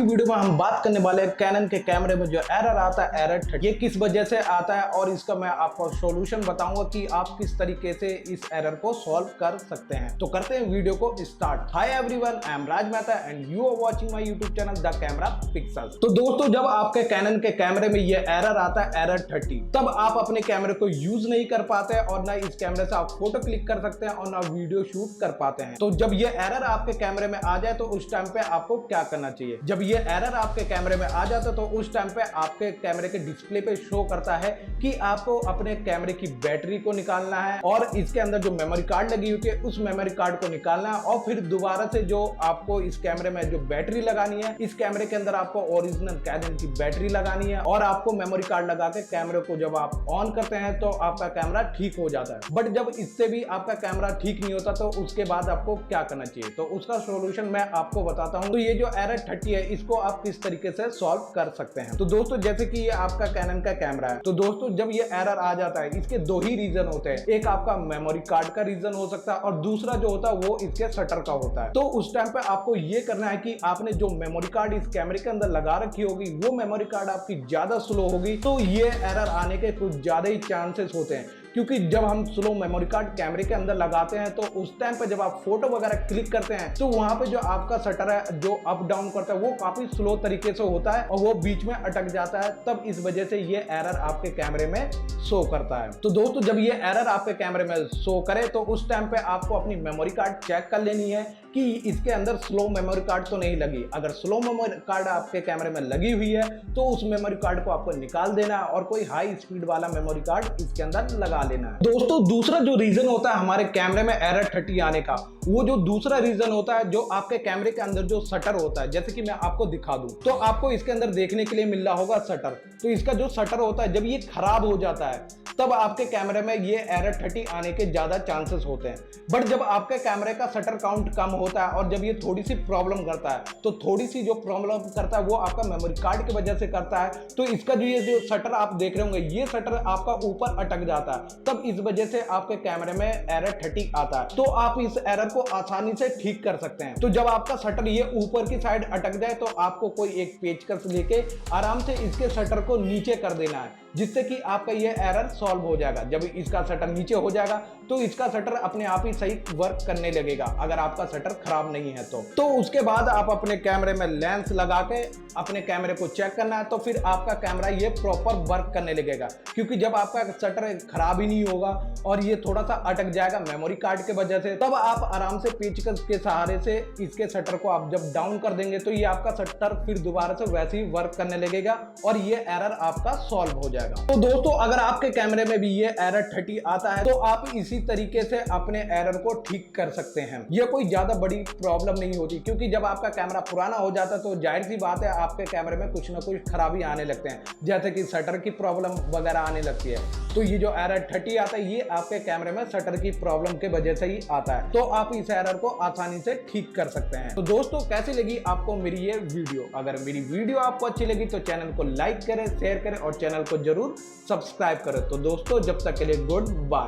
Video में हम बात करने वाले हैं कैनन के कैमरे में जो एरर आता है एरर 30, ये किस वजह से आता है और इसका मैं आपको सॉल्यूशन बताऊंगा कि आप किस तरीके से इस एरर को सॉल्व कर सकते हैं। तो करते हैं वीडियो को start. Hi everyone, I am Raj Mehta and you are watching my YouTube channel the camera pixels. तो दोस्तों, जब आपके कैनन के कैमरे में ये एरर आता है एरर 30, तब आप अपने कैमरे को यूज नहीं कर पाते और ना इस कैमरे से आप फोटो क्लिक कर सकते हैं और ना वीडियो शूट कर पाते हैं। तो जब ये एरर आपके कैमरे में आ जाए तो उस टाइम पे आपको क्या करना चाहिए। जब ये एरर आपके कैमरे में आ जाता है तो उस टाइम पे आपके कैमरे के डिस्प्ले पे शो करता है कि आपको अपने कैमरे की बैटरी को निकालना है और इसके अंदर जो मेमोरी कार्ड लगी हुई है उस मेमोरी कार्ड को निकालना है और फिर दोबारा से जो आपको इस कैमरे में जो बैटरी लगानी है, इस कैमरे के अंदर आपको ओरिजिनल कैनन की बैटरी लगानी है और आपको मेमोरी कार्ड लगा के कैमरे को जब आप ऑन करते हैं तो आपका कैमरा ठीक हो जाता है। बट जब इससे भी आपका कैमरा ठीक नहीं होता तो उसके बाद आपको क्या करना चाहिए, तो उसका सॉल्यूशन मैं आपको बताता हूं। तो ये जो एरर 30 है इसको आप किस तरीके से सॉल्व कर सकते हैं। तो दोस्तों, जैसे कि ये आपका कैनन का कैमरा है, तो दोस्तों जब ये एरर आ जाता है इसके दो ही रीजन होते हैं। एक आपका मेमोरी कार्ड का रीजन हो सकता है और दूसरा जो होता है वो इसके शटर का होता है। तो उस टाइम पे आपको ये करना है कि आपने जो मेमोरी कार्ड इस कैमरे के अंदर लगा रखी होगी वो मेमोरी कार्ड आपकी ज्यादा स्लो होगी, तो ये एरर आने के कुछ ज्यादा ही चांसेस होते हैं। क्योंकि जब हम स्लो मेमोरी कार्ड कैमरे के अंदर लगाते हैं तो उस टाइम पे जब आप फोटो वगैरह क्लिक करते हैं तो वहां पे जो आपका शटर है जो अप डाउन करता है वो काफी स्लो तरीके से होता है और वो बीच में अटक जाता है। तब इस वजह से ये एरर आपके कैमरे में शो करता है। तो दोस्तों, जब ये एरर आपके कैमरे में शो करे तो उस टाइम पे आपको अपनी मेमोरी कार्ड चेक कर लेनी है कि इसके अंदर स्लो मेमोरी कार्ड तो नहीं लगी। अगर स्लो मेमोरी कार्ड आपके कैमरे में लगी हुई है तो उस मेमोरी कार्ड को आपको निकाल देना है और कोई हाई स्पीड वाला मेमोरी कार्ड इसके अंदर लगा लेना है। दोस्तों, दूसरा जो रीजन होता है हमारे कैमरे में एरर 30 आने का, वो जो दूसरा रीजन होता है जो आपके कैमरे के अंदर जो शटर होता है, जैसे कि मैं आपको दिखा दूं तो आपको इसके अंदर देखने के लिए मिल रहा होगा शटर। तो इसका जो शटर होता है जब ये खराब हो जाता है तब आपके कैमरे में ये एरर 30 आने के ज्यादा चांसेस होते हैं। बट जब आपके कैमरे का शटर काउंट कम होता है और जब ये थोड़ी सी प्रॉब्लम करता है, तो थोड़ी सी जो प्रॉब्लम करता है वो आपका मेमोरी कार्ड की वजह से करता है। तो इसका ये जो शटर आप देख रहे होंगे ये शटर आपका ऊपर अटक जाता है, तब इस वजह से आपके कैमरे में एरर 30 आता है। तो आप इस एरर को आसानी से ठीक कर सकते हैं। तो जब आपका शटर ये ऊपर की साइड अटक जाए तो आपको कोई एक पेचकस लेके आराम से इसके शटर को नीचे कर देना है, जिससे कि आपका ये एरर सॉल्व हो जाएगा। जब इसका शटर नीचे हो जाएगा तो इसका शटर अपने आप ही सही वर्क करने लगेगा, अगर आपका शटर खराब नहीं है तो उसके बाद आप अपने कैमरे में लेंस लगा के अपने कैमरे को चेक करना है, तो फिर आपका कैमरा ये प्रॉपर वर्क करने लगेगा। क्योंकि जब आपका शटर खराब ही नहीं होगा और ये थोड़ा सा अटक जाएगा मेमोरी कार्ड के वजह से, तब आप आराम से पेचकस के सहारे से इसके शटर को आप जब डाउन कर देंगे तो ये आपका शटर फिर दोबारा से वैसे ही वर्क करने लगेगा और ये एरर आपका सॉल्व हो जाएगा। तो दोस्तों, अगर आपके कैमरे में भी ये एरर 30 आता है तो आप इसी तरीके से अपने एरर को ठीक कर सकते हैं। ये कोई ज्यादा बड़ी प्रॉब्लम नहीं होती, क्योंकि जब आपका कैमरा पुराना हो जाता है तो जाहिर सी बात है आपके कैमरे में कुछ ना कुछ खराबी आने लगते हैं, जैसे कि शटर की प्रॉब्लम वगैरह आने लगती है। तो ये जो एरर 30 आता है ये आपके कैमरे में शटर की प्रॉब्लम के वजह से ही आता है। तो आप इस एरर को आसानी से ठीक कर सकते हैं। तो दोस्तों, कैसी लगी आपको मेरी ये वीडियो? अगर मेरी वीडियो आपको अच्छी लगी तो चैनल को लाइक करें, शेयर करें और चैनल को जरूर सब्सक्राइब करें। तो दोस्तों, जब तक के लिए गुड बाय।